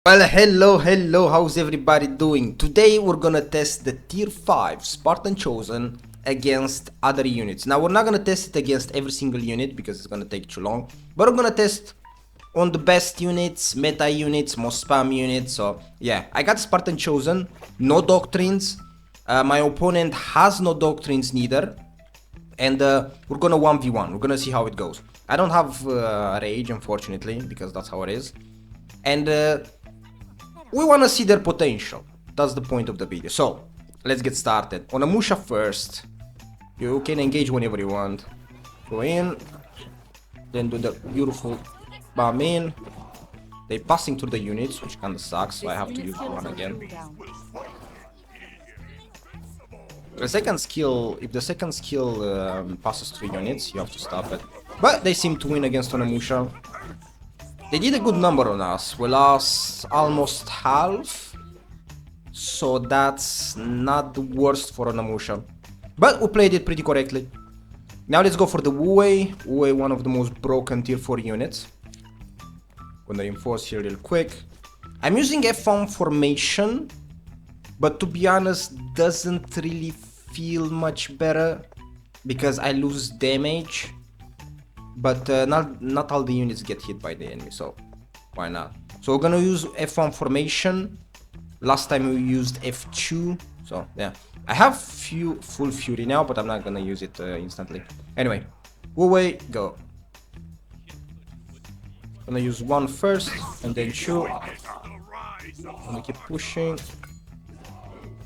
Well, hello, how's everybody doing? Today we're gonna test the tier 5 Spartan Chosen against other units. Now we're not gonna test it against every single unit because it's gonna take too long, but we're gonna test on the best units, meta units, most spam units. So yeah, I got Spartan Chosen, no doctrines. My opponent has no doctrines neither, and we're gonna 1v1. We're gonna see how it goes. I don't have rage, unfortunately, because that's how it is, and we want to see their potential. That's the point of the video. So, let's get started. On a Musha first, you can engage whenever you want. Go in, then do the beautiful bomb in. They passing through the units, which kinda sucks, so I have to use one again. The second skill, if the second skill passes through units, you have to stop it. But they seem to win against Musha. They did a good number on us. We lost almost half, so that's not the worst for Musha. But we played it pretty correctly. Now let's go for the Zway. Zway, one of the most broken tier 4 units. Gonna reinforce here real quick. I'm using F1 formation, but to be honest, doesn't really feel much better because I lose damage. But not all the units get hit by the enemy, so why not? So we're gonna use F1 formation. Last time we used F2, so yeah. I have full fury now, but I'm not gonna use it instantly. Anyway, Zway, go. Gonna use one first, and then two. Gonna keep pushing.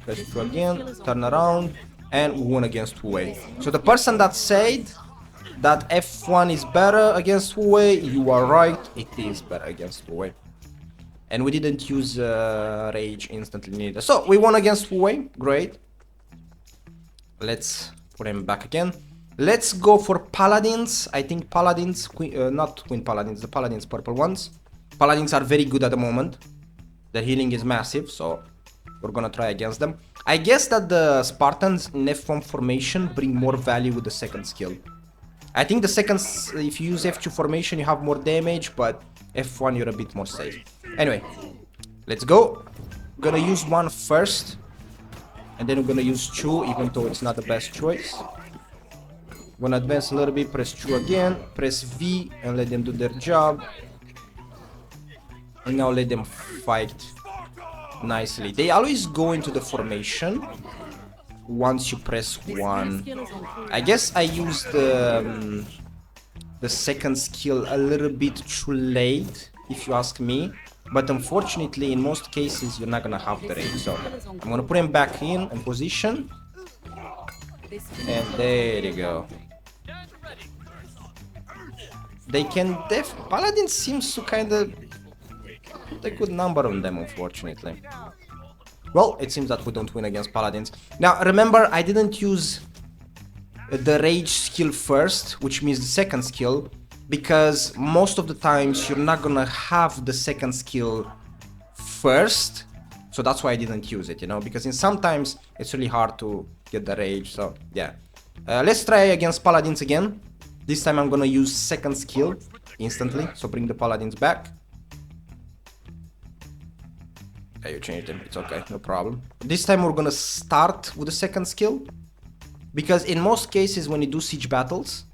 Press 2 again, turn around, and we won against Zway. So the person that said that F1 is better against Zway, you are right, it is better against Zway. And we didn't use rage instantly neither. So we won against Zway, great. Let's put him back again. Let's go for Paladins. I think Paladins, not Queen Paladins, the Paladins purple ones. Paladins are very good at the moment. Their healing is massive, so we're gonna try against them. I guess that the Spartans in F1 formation bring more value with the second skill. I think the second, if you use F2 formation, you have more damage, but F1 you're a bit more safe. Anyway, let's go. We're gonna use one first, and then we're gonna use two, even though it's not the best choice. We're gonna advance a little bit, press 2 again, press V, and let them do their job. And now let them fight nicely. They always go into the formation once you press 1. I guess I used the second skill a little bit too late, if you ask me. But unfortunately, in most cases, you're not gonna have the rage. So I'm gonna put him back in position. And there you go. They can Paladin seems to kinda put a good number on them, unfortunately. Well, it seems that we don't win against Paladins. Now, remember, I didn't use the rage skill first, which means the second skill, because most of the times you're not gonna have the second skill first. So that's why I didn't use it, you know, because sometimes it's really hard to get the rage, so yeah. Let's try against Paladins again. This time I'm gonna use second skill instantly, so bring the Paladins back. Okay, you changed them, it's okay, no problem. This time we're gonna start with the second skill, because in most cases when you do siege battles,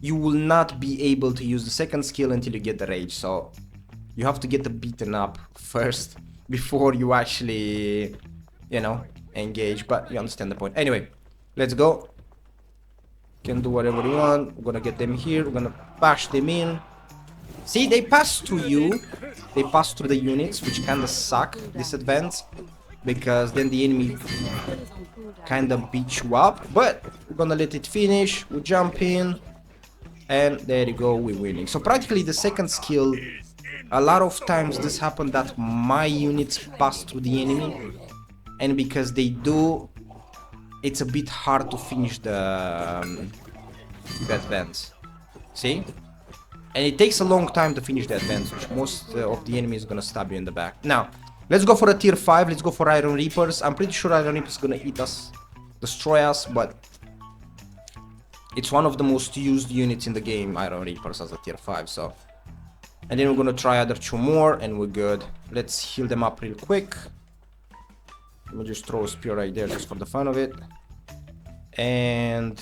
you will not be able to use the second skill until you get the rage, so you have to get the beaten up first before you actually, you know, engage, but you understand the point. Anyway, let's go. Can do whatever you want. We're gonna get them here, we're gonna bash them in. See, they pass through you, they pass through the units, which kinda suck, this advance, because then the enemy kinda beats you up, but we're gonna let it finish, we jump in, and there you go, we're winning. So practically the second skill, a lot of times this happens that my units pass through the enemy, and because they do, it's a bit hard to finish the advance, see? And it takes a long time to finish the advance, which most of the enemy is gonna stab you in the back. Now, let's go for a tier 5, let's go for Iron Reapers. I'm pretty sure Iron Reapers is gonna eat us, destroy us, but it's one of the most used units in the game, Iron Reapers, as a tier 5, so And then we're gonna try other 2 more and we're good. Let's heal them up real quick. Let me just throw a spear right there just for the fun of it. And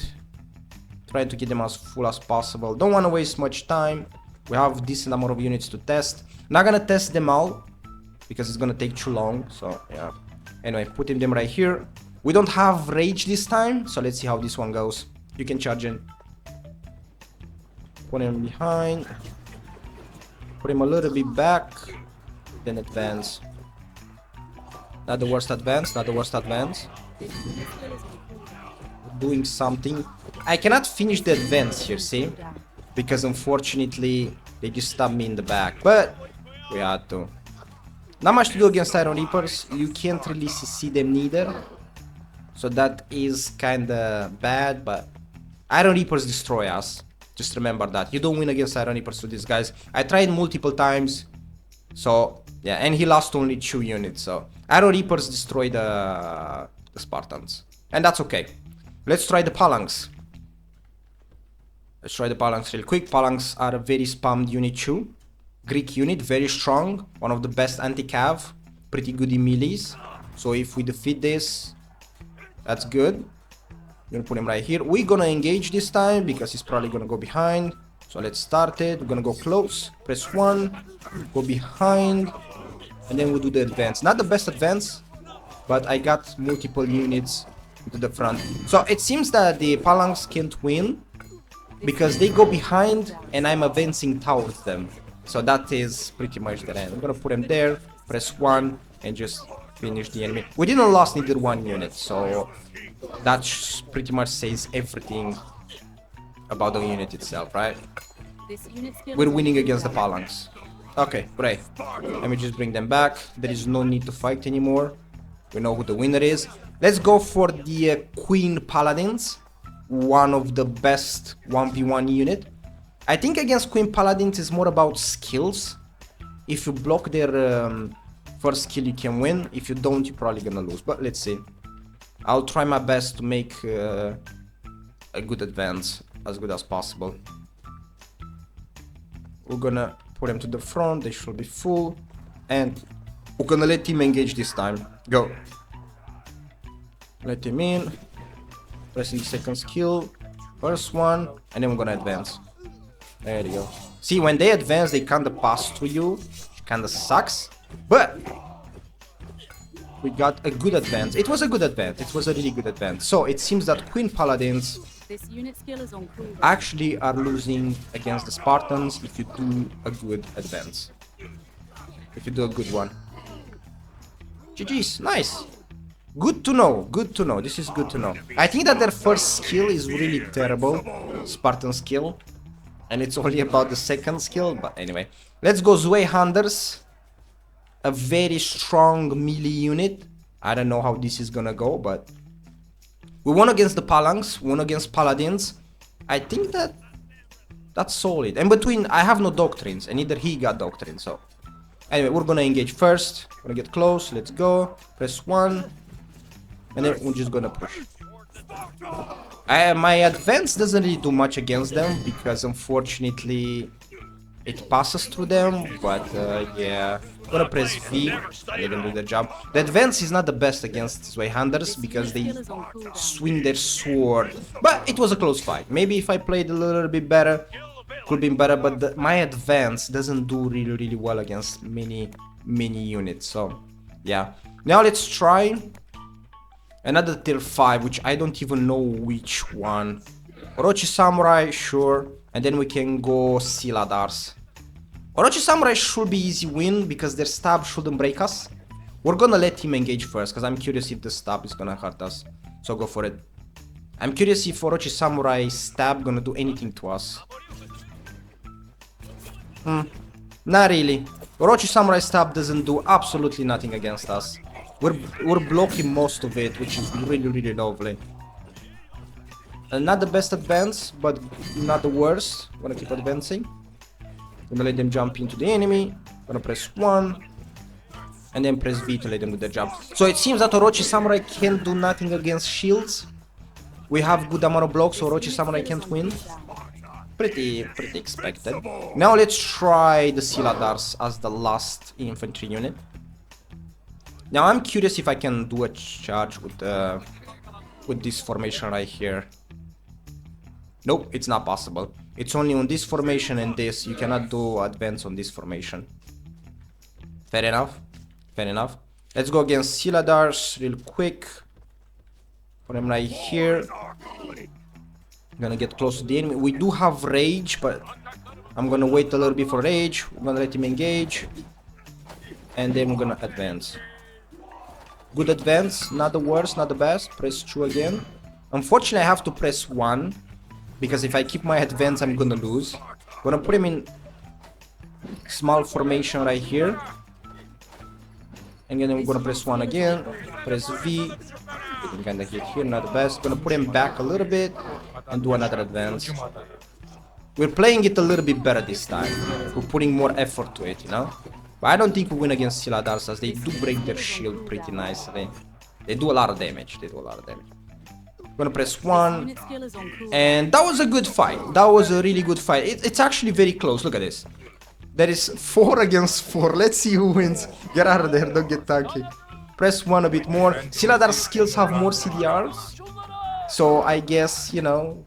try to get them as full as possible. Don't want to waste much time. We have decent amount of units to test. Not gonna test them all because it's gonna take too long. So yeah. Anyway, putting them right here. We don't have rage this time, so let's see how this one goes. You can charge in. Put him behind. Put him a little bit back. Then advance. Not the worst advance, not the worst advance. Doing something. I cannot finish the advance here, see? Because unfortunately, they just stabbed me in the back. But we had to. Not much to do against Iron Reapers. You can't really see them neither. So that is kinda bad, but Iron Reapers destroy us. Just remember that. You don't win against Iron Reapers with these guys. I tried multiple times. So, yeah, and he lost only 2 units. So, Iron Reapers destroy the Spartans. And that's okay. Let's try the Palangs. Let's try the Palangs real quick. Palangs are a very spammed unit too. Greek unit, very strong. One of the best anti-cav. Pretty good in melees. So if we defeat this, that's good. We're gonna put him right here. We're gonna engage this time because he's probably gonna go behind. So let's start it. We're gonna go close. Press 1. Go behind. And then we'll do the advance. Not the best advance, but I got multiple units to the front. So it seems that the Palangs can't win because they go behind and I'm advancing towards them. So that is pretty much the end. I'm gonna put him there, press 1 and just finish the enemy. We didn't lose neither one unit, so that pretty much says everything about the unit itself, right? We're winning against the Palangs. Okay, great. Let me just bring them back. There is no need to fight anymore. We know who the winner is. Let's go for the Queen Paladins. One of the best 1v1 unit. I think against Queen Paladins is more about skills. If you block their first skill, you can win. If you don't, you're probably gonna lose. But let's see. I'll try my best to make a good advance, as good as possible. We're gonna put them to the front. They should be full. And we're gonna let him engage this time. Go. Let him in. Pressing the second skill. First one. And then we're gonna advance. There you go. See, when they advance, they kinda pass through you. Which kinda sucks. But we got a good advance. It was a good advance. It was a really good advance. So it seems that Queen Paladins actually are losing against the Spartans if you do a good advance. If you do a good one. GG's, nice. Good to know, good to know. This is good to know. I think that their first skill is really terrible. Spartan skill. And it's only about the second skill. But anyway. Let's go Zway Hunters. A very strong melee unit. I don't know how this is gonna go, but we won against the Palangs, won against Paladins. I think that that's solid. And between, I have no doctrines, and neither he got doctrines. So anyway, we're gonna engage first. Gonna get close. Let's go. Press 1, and then we're just gonna push. My advance doesn't really do much against them because unfortunately it passes through them, but yeah, I'm gonna press V, let them do their job. The advance is not the best against Zway Hunters because they swing their sword, but it was a close fight. Maybe if I played a little bit better, could be better, but my advance doesn't do really well against many units, so yeah. Now let's try another tier 5, which I don't even know which one. Orochi Samurai, sure. And then we can go Siladars. Orochi Samurai should be easy win because their stab shouldn't break us. We're gonna let him engage first because I'm curious if the stab is gonna hurt us. So go for it. I'm curious if Orochi Samurai stab gonna do anything to us. Not really. Orochi Samurai stab doesn't do absolutely nothing against us. We're blocking most of it, which is really lovely. Not the best advance, but not the worst. Gonna keep advancing. Gonna let them jump into the enemy. Gonna press 1. And then press V to let them do their job. So it seems that Orochi Samurai can't do nothing against shields. We have good amount of blocks, so Orochi Samurai can't win. pretty expected. Now let's try the Siladars as the last infantry unit. Now I'm curious if I can do a charge with this formation right here. Nope, it's not possible. It's only on this formation and this. You cannot do advance on this formation. Fair enough. Fair enough. Let's go against Siladars real quick. Put him right here. Gonna get close to the enemy. We do have rage, but I'm gonna wait a little bit for rage. We're gonna let him engage. And then we're gonna advance. Good advance, not the worst, not the best. Press 2 again. Unfortunately, I have to press 1. Because if I keep my advance, I'm gonna lose. Gonna put him in small formation right here. And then I'm gonna press 1 again. Press V. I'm kinda hit here, not the best. Gonna put him back a little bit. And do another advance. We're playing it a little bit better this time. We're putting more effort to it, you know? But I don't think we win against Siladars as they do break their shield pretty nicely. They do a lot of damage. They do a lot of damage. Gonna press 1. And that was a good fight. That was a really good fight. It's actually very close. Look at this. There is 4 against 4. Let's see who wins. Get out of there. Don't get tanky. Press 1 a bit more. Siladar's skills have more CDRs. So I guess, you know,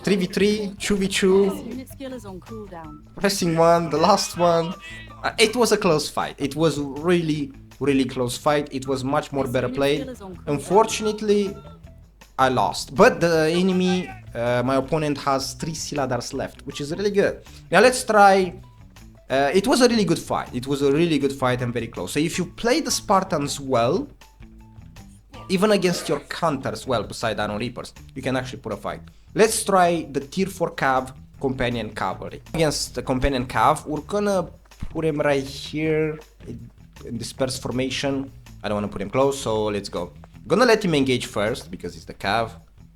3v3, 2v2, pressing 1, the last one. It was a close fight. It was really close fight. It was much more better played. Unfortunately, I lost. But the enemy, my opponent has 3 Siladars left, which is really good. Now let's try. It was a really good fight. It was a really good fight and very close. So if you play the Spartans well, even against your counters, well, beside Iron Reapers, you can actually put a fight. Let's try the tier 4 Cav Companion Cavalry. Against the Companion Cav, we're gonna put him right here in disperse formation. I don't want to put him close, so let's go. Gonna let him engage first, because he's the Cav.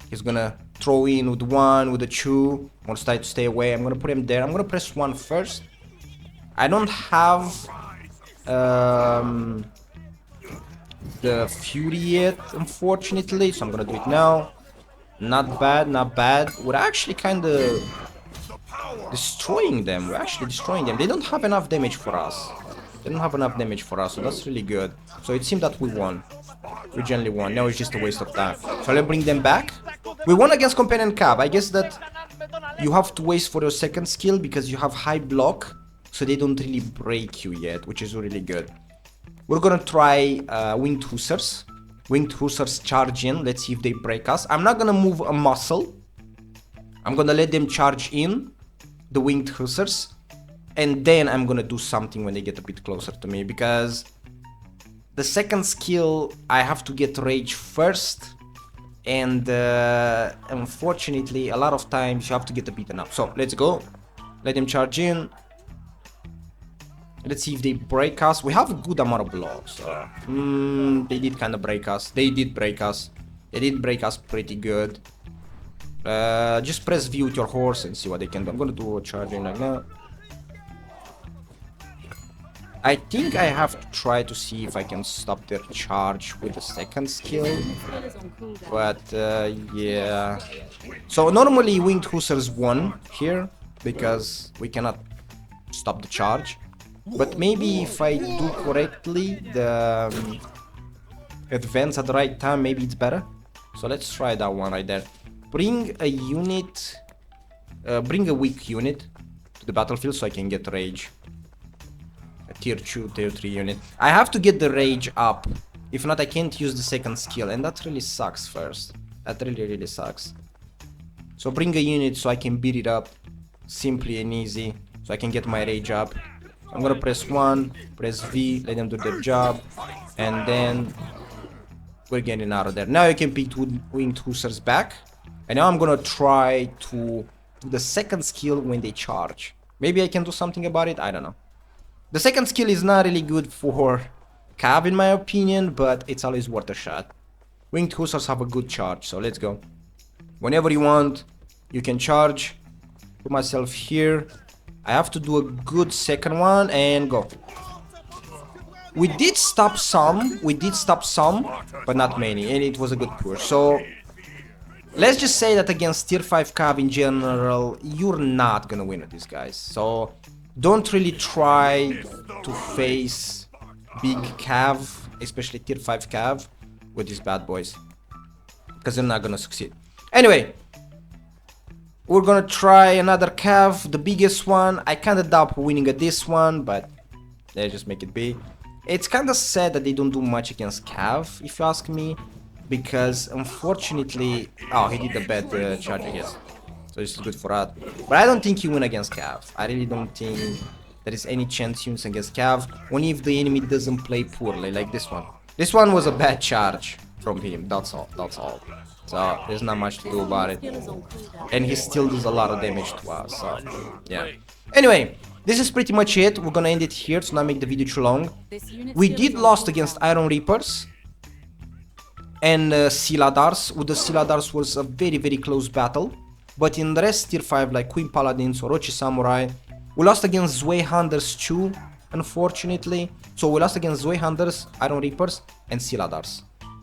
He's gonna throw in with 1, with a 2. Wants to stay away. I'm gonna put him there. I'm gonna press 1 first. I don't have the Fury yet, unfortunately, so I'm gonna do it now. Not bad, not bad. We're actually kind of destroying them. We're actually destroying them. They don't have enough damage for us. They don't have enough damage for us, so that's really good. So it seemed that we won. We generally won. Now it's just a waste of time. So let's bring them back. We won against Companion Cav. I guess that you have to wait for your second skill because you have high block, so they don't really break you yet, which is really good. We're gonna try Winged Hussars. Winged Hussars charge in. Let's see if they break us. I'm not gonna move a muscle. I'm gonna let them charge in, the Winged Hussars. And then I'm gonna do something when they get a bit closer to me. Because the second skill, I have to get rage first. And unfortunately, a lot of times you have to get beaten up. So let's go. Let them charge in. Let's see if they break us. We have a good amount of blocks. They did kind of break us. They did break us. They did break us pretty good. Just press V with your horse and see what they can do. I'm gonna do a charging like that. I think I have to try to see if I can stop their charge with the second skill. But yeah. So normally Winged Hussars won here because we cannot stop the charge. But maybe if I do correctly the advance at the right time, maybe it's better. So let's try that one right there. Bring a unit, bring a weak unit to the battlefield so I can get rage. A tier 2, tier 3 unit. I have to get the rage up. If not, I can't use the second skill, and that really sucks first. That really sucks. So bring a unit so I can beat it up simply and easy, so I can get my rage up. I'm gonna press 1, press V, let them do their job, and then we're getting out of there. Now you can pick Winged Hussars back, and now I'm gonna try to do the second skill when they charge. Maybe I can do something about it, I don't know. The second skill is not really good for Cav in my opinion, but it's always worth a shot. Winged Hussars have a good charge, so let's go. Whenever you want, you can charge. Put myself here. I have to do a good second one and go. We did stop some, but not many, and it was a good push. So let's just say that against tier 5 cav in general, you're not gonna win with these guys. So don't really try to face big cav, especially tier 5 cav, with these bad boys, because you're not gonna succeed. Anyway, we're gonna try another cav, the biggest one. I kinda doubt winning at this one, but let's just make it be. It's kinda sad that they don't do much against cav, if you ask me, because unfortunately, oh, he did a bad charge, I guess. So this is good for that. But I don't think you win against cav. I really don't think there is any chance you win against cav, only if the enemy doesn't play poorly, like this one. This one was a bad charge from him, that's all, that's all. So there's not much to do about it. And he still does a lot of damage to us, so yeah. Anyway, this is pretty much it. We're gonna end it here to not make the video too long. We did lost against Iron Reapers and Siladars. With the Siladars was a very close battle. But in the rest tier 5 like Queen Paladins, Orochi Samurai, we lost against Zway Hunters too, unfortunately. So we lost against Zway Hunters, Iron Reapers and Siladars.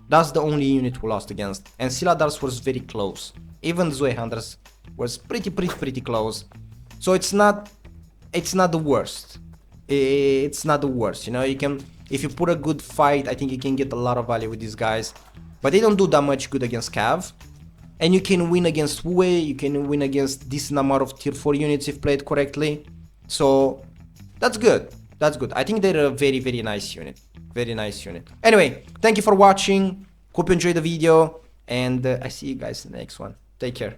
That's the only unit we lost against. And Siladars was very close. Even Zway Hunters was pretty close. So it's not the worst. It's not the worst, you know. You can, if you put a good fight, I think you can get a lot of value with these guys. But they don't do that much good against cav. And you can win against Zway, you can win against decent amount of tier 4 units if played correctly. So that's good. That's good. I think they're a very nice unit. Very nice unit. Anyway, thank you for watching. Hope you enjoyed the video. And I see you guys in the next one. Take care.